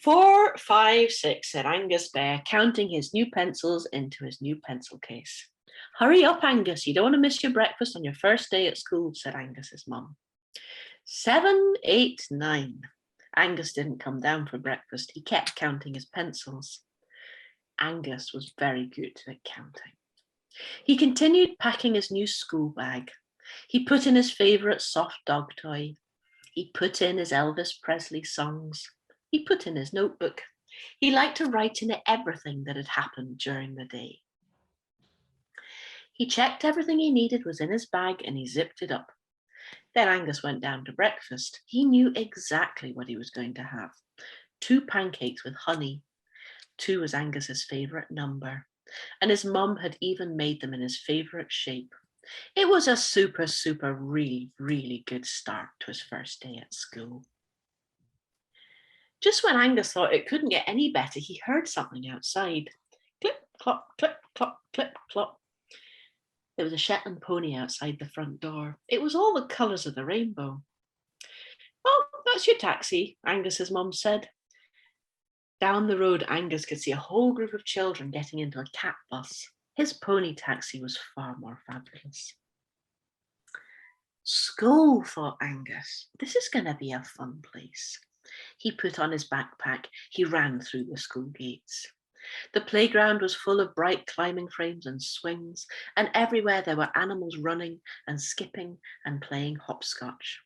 4, 5, 6, said Angus Bear, counting his new pencils into his new pencil case. Hurry up, Angus, you don't want to miss your breakfast on your first day at school, said Angus's mum. 7, 8, 9. Angus didn't come down for breakfast. He kept counting his pencils. Angus was very good at counting. He continued packing his new school bag. He put in his favourite soft dog toy. He put in his Elvis Presley songs. He put in his notebook. He liked to write in it everything that had happened during the day. He checked everything he needed was in his bag and he zipped it up. Then Angus went down to breakfast. He knew exactly what he was going to have. 2 pancakes with honey. 2 was Angus's favourite number. And his mum had even made them in his favourite shape. It was a super, really good start to his first day at school. Just when Angus thought it couldn't get any better, he heard something outside. Clip, clop, clip, clop, clip, clop. There was a Shetland pony outside the front door. It was all the colours of the rainbow. Oh, that's your taxi, Angus's mum said. Down the road, Angus could see a whole group of children getting into a cat bus. His pony taxi was far more fabulous. School, thought Angus. This is going to be a fun place. He put on his backpack. He ran through the school gates. The playground was full of bright climbing frames and swings, and everywhere there were animals running and skipping and playing hopscotch.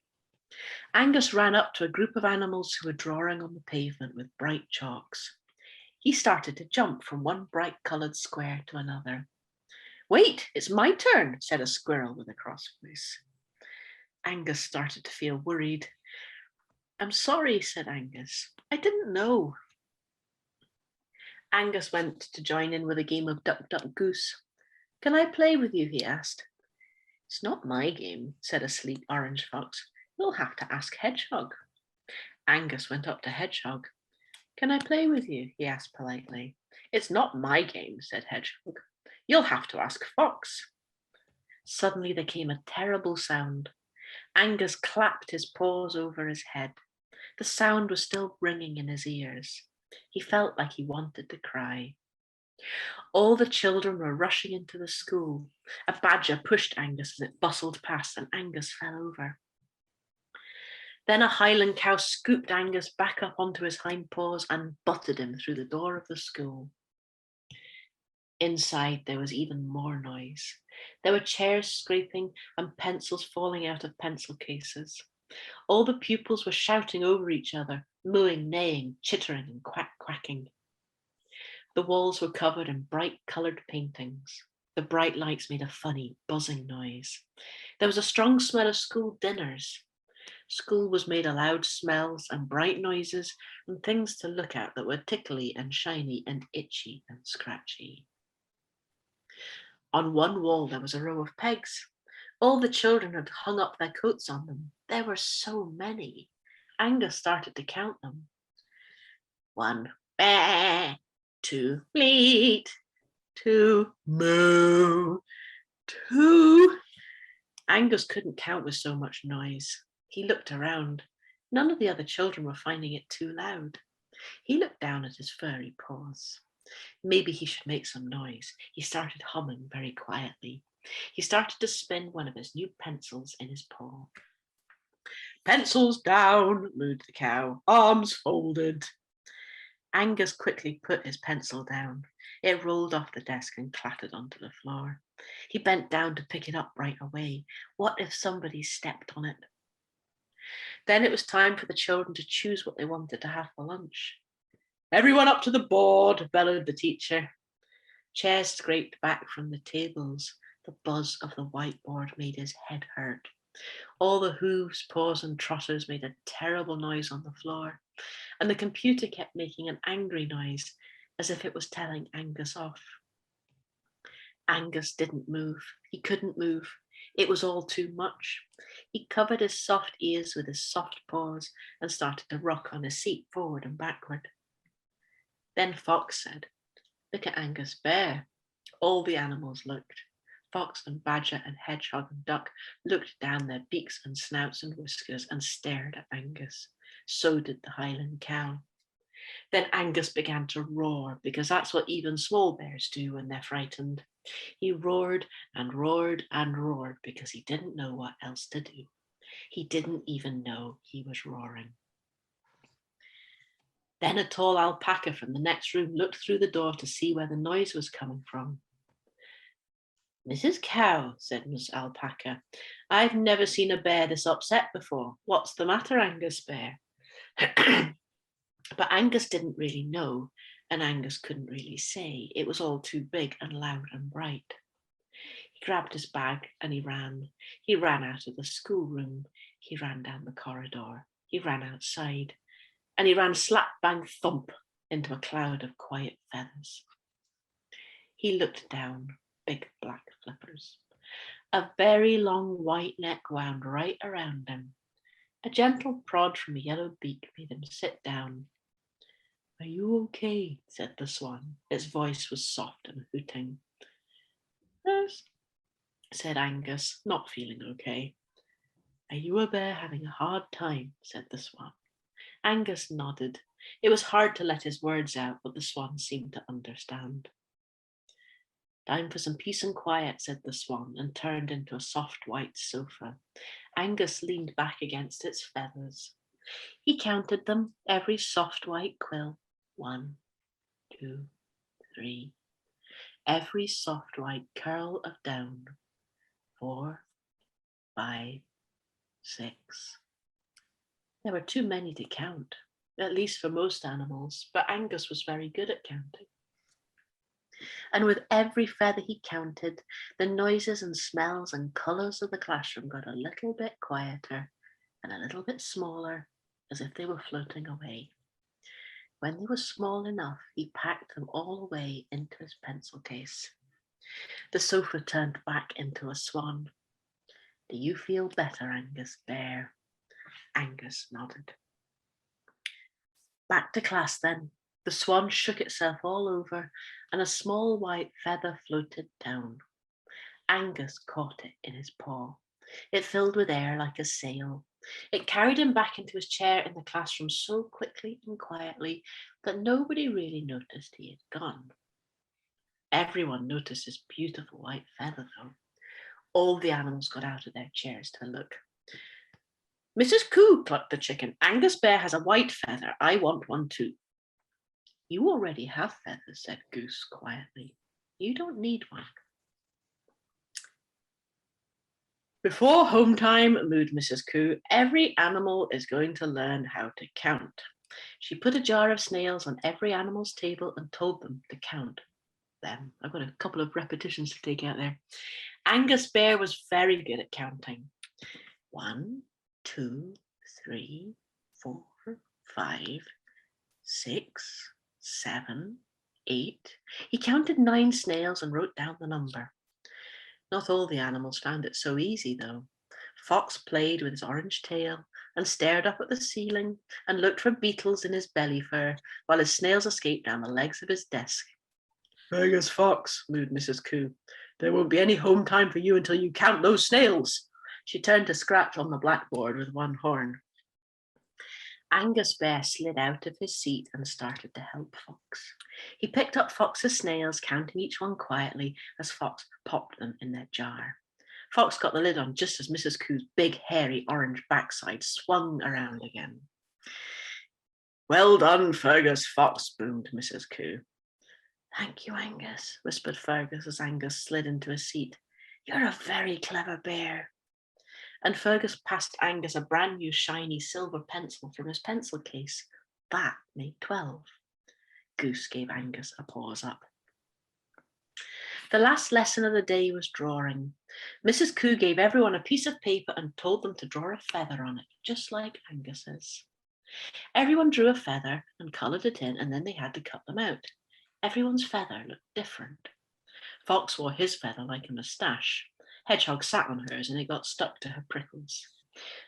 Angus ran up to a group of animals who were drawing on the pavement with bright chalks. He started to jump from one bright-coloured square to another. Wait, it's my turn, said a squirrel with a cross voice. Angus started to feel worried. I'm sorry, said Angus. I didn't know. Angus went to join in with a game of duck, duck, goose. Can I play with you, he asked. It's not my game, said a sleek orange fox. You'll have to ask Hedgehog. Angus went up to Hedgehog. Can I play with you, he asked politely. It's not my game, said Hedgehog. You'll have to ask Fox. Suddenly there came a terrible sound. Angus clapped his paws over his head. The sound was still ringing in his ears. He felt like he wanted to cry. All the children were rushing into the school. A badger pushed Angus as it bustled past, and Angus fell over. Then a Highland cow scooped Angus back up onto his hind paws and butted him through the door of the school. Inside, there was even more noise. There were chairs scraping and pencils falling out of pencil cases. All the pupils were shouting over each other, mooing, neighing, chittering and quacking. The walls were covered in bright coloured paintings. The bright lights made a funny, buzzing noise. There was a strong smell of school dinners. School was made of loud smells and bright noises and things to look at that were tickly and shiny and itchy and scratchy. On one wall there was a row of pegs. All the children had hung up their coats on them. There were so many. Angus started to count them. 1, bear. 2, bleat. 2, moo. 2. Angus couldn't count with so much noise. He looked around. None of the other children were finding it too loud. He looked down at his furry paws. Maybe he should make some noise. He started humming very quietly. He started to spin one of his new pencils in his paw. Pencils down, mooed the cow, arms folded. Angus quickly put his pencil down. It rolled off the desk and clattered onto the floor. He bent down to pick it up right away. What if somebody stepped on it? Then it was time for the children to choose what they wanted to have for lunch. Everyone up to the board, bellowed the teacher. Chairs scraped back from the tables. The buzz of the whiteboard made his head hurt. All the hooves, paws and trotters made a terrible noise on the floor, and the computer kept making an angry noise as if it was telling Angus off. Angus didn't move. He couldn't move. It was all too much. He covered his soft ears with his soft paws and started to rock on his seat forward and backward. Then Fox said, "Look at Angus Bear." All the animals looked. Fox and badger and hedgehog and duck looked down their beaks and snouts and whiskers and stared at Angus. So did the Highland cow. Then Angus began to roar, because that's what even small bears do when they're frightened. He roared and roared and roared because he didn't know what else to do. He didn't even know he was roaring. Then a tall alpaca from the next room looked through the door to see where the noise was coming from. "Mrs. Cow," said Miss Alpaca, "I've never seen a bear this upset before. What's the matter, Angus Bear?" But Angus didn't really know, and Angus couldn't really say. It was all too big and loud and bright. He grabbed his bag and he ran. He ran out of the schoolroom. He ran down the corridor. He ran outside. And he ran slap bang thump into a cloud of quiet feathers. He looked down, big black flippers. A very long white neck wound right around him. A gentle prod from a yellow beak made him sit down. "Are you okay?" said the swan. Its voice was soft and hooting. "Yes," said Angus, not feeling okay. "Are you a bear having a hard time?" said the swan. Angus nodded. It was hard to let his words out, but the swan seemed to understand. "Time for some peace and quiet," said the swan, and turned into a soft white sofa. Angus leaned back against its feathers. He counted them, every soft white quill. 1, 2, 3. Every soft white curl of down. 4, 5, 6. There were too many to count, at least for most animals, but Angus was very good at counting. And with every feather he counted, the noises and smells and colours of the classroom got a little bit quieter and a little bit smaller, as if they were floating away. When they were small enough, he packed them all away into his pencil case. The sofa turned back into a swan. "Do you feel better, Angus Bear?" Angus nodded. Back to class then. The swan shook itself all over, and a small white feather floated down. Angus caught it in his paw. It filled with air like a sail. It carried him back into his chair in the classroom so quickly and quietly that nobody really noticed he had gone. Everyone noticed his beautiful white feather, though. All the animals got out of their chairs to look. "Mrs. Coo," clucked the chicken, "Angus Bear has a white feather. I want one too." "You already have feathers," said Goose quietly. "You don't need one." "Before home time," mooed Mrs. Coo, "every animal is going to learn how to count." She put a jar of snails on every animal's table and told them to count them. I've got a couple of repetitions to take out there. Angus Bear was very good at counting. 1, 2, 3, 4, 5, 6, 7, 8. He counted 9 snails and wrote down the number. Not all the animals found it so easy, though. Fox played with his orange tail and stared up at the ceiling and looked for beetles in his belly fur, while his snails escaped down the legs of his desk. "Angus Fox," mooed Mrs. Coo, "there won't be any home time for you until you count those snails." She turned to scratch on the blackboard with one horn. Angus Bear slid out of his seat and started to help Fox. He picked up Fox's snails, counting each one quietly as Fox popped them in their jar. Fox got the lid on just as Mrs. Coo's big, hairy, orange backside swung around again. "Well done, Fergus Fox," boomed Mrs. Coo. "Thank you, Angus," whispered Fergus as Angus slid into his seat. "You're a very clever bear." And Fergus passed Angus a brand new shiny silver pencil from his pencil case. That made 12. Goose gave Angus a paws up. The last lesson of the day was drawing. Mrs. Coo gave everyone a piece of paper and told them to draw a feather on it, just like Angus's. Everyone drew a feather and coloured it in, and then they had to cut them out. Everyone's feather looked different. Fox wore his feather like a moustache. Hedgehog sat on hers and it got stuck to her prickles.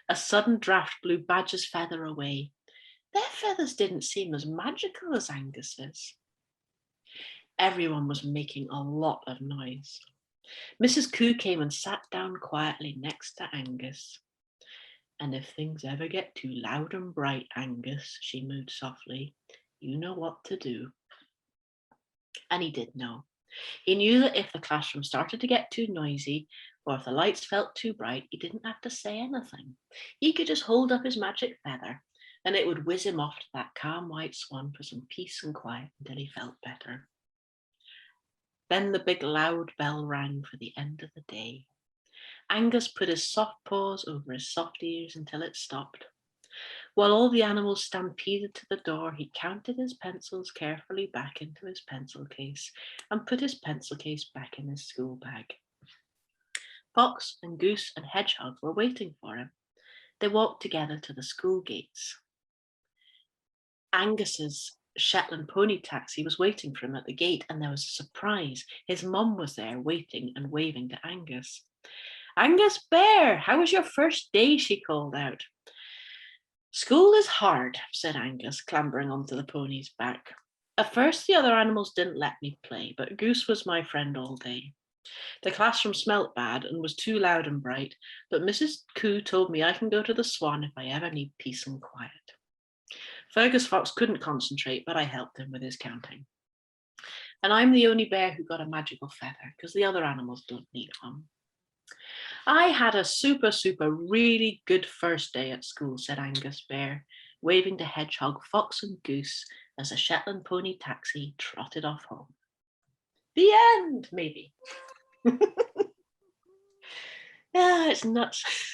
A sudden draft blew Badger's feather away. Their feathers didn't seem as magical as Angus's. Everyone was making a lot of noise. Mrs. Coo came and sat down quietly next to Angus. "And if things ever get too loud and bright, Angus," she mooed softly, You know what to do. And he did know. He knew that if the classroom started to get too noisy, or if the lights felt too bright, he didn't have to say anything. He could just hold up his magic feather, and it would whiz him off to that calm white swan for some peace and quiet until he felt better. Then the big loud bell rang for the end of the day. Angus put his soft paws over his soft ears until it stopped. While all the animals stampeded to the door, he counted his pencils carefully back into his pencil case and put his pencil case back in his school bag. Fox and Goose and Hedgehog were waiting for him. They walked together to the school gates. Angus's Shetland pony taxi was waiting for him at the gate, and there was a surprise. His mum was there waiting and waving to Angus. "Angus Bear, how was your first day?" she called out. "School is hard," said Angus, clambering onto the pony's back. "At first the other animals didn't let me play, but Goose was my friend all day. The classroom smelt bad and was too loud and bright, but Mrs. Coo told me I can go to the Swan if I ever need peace and quiet. Fergus Fox couldn't concentrate, but I helped him with his counting. And I'm the only bear who got a magical feather, because the other animals don't need one." "I had a super, really good first day at school," said Angus Bear, waving to Hedgehog, Fox and Goose as the Shetland pony taxi trotted off home. The end, maybe. Yeah, it's nuts.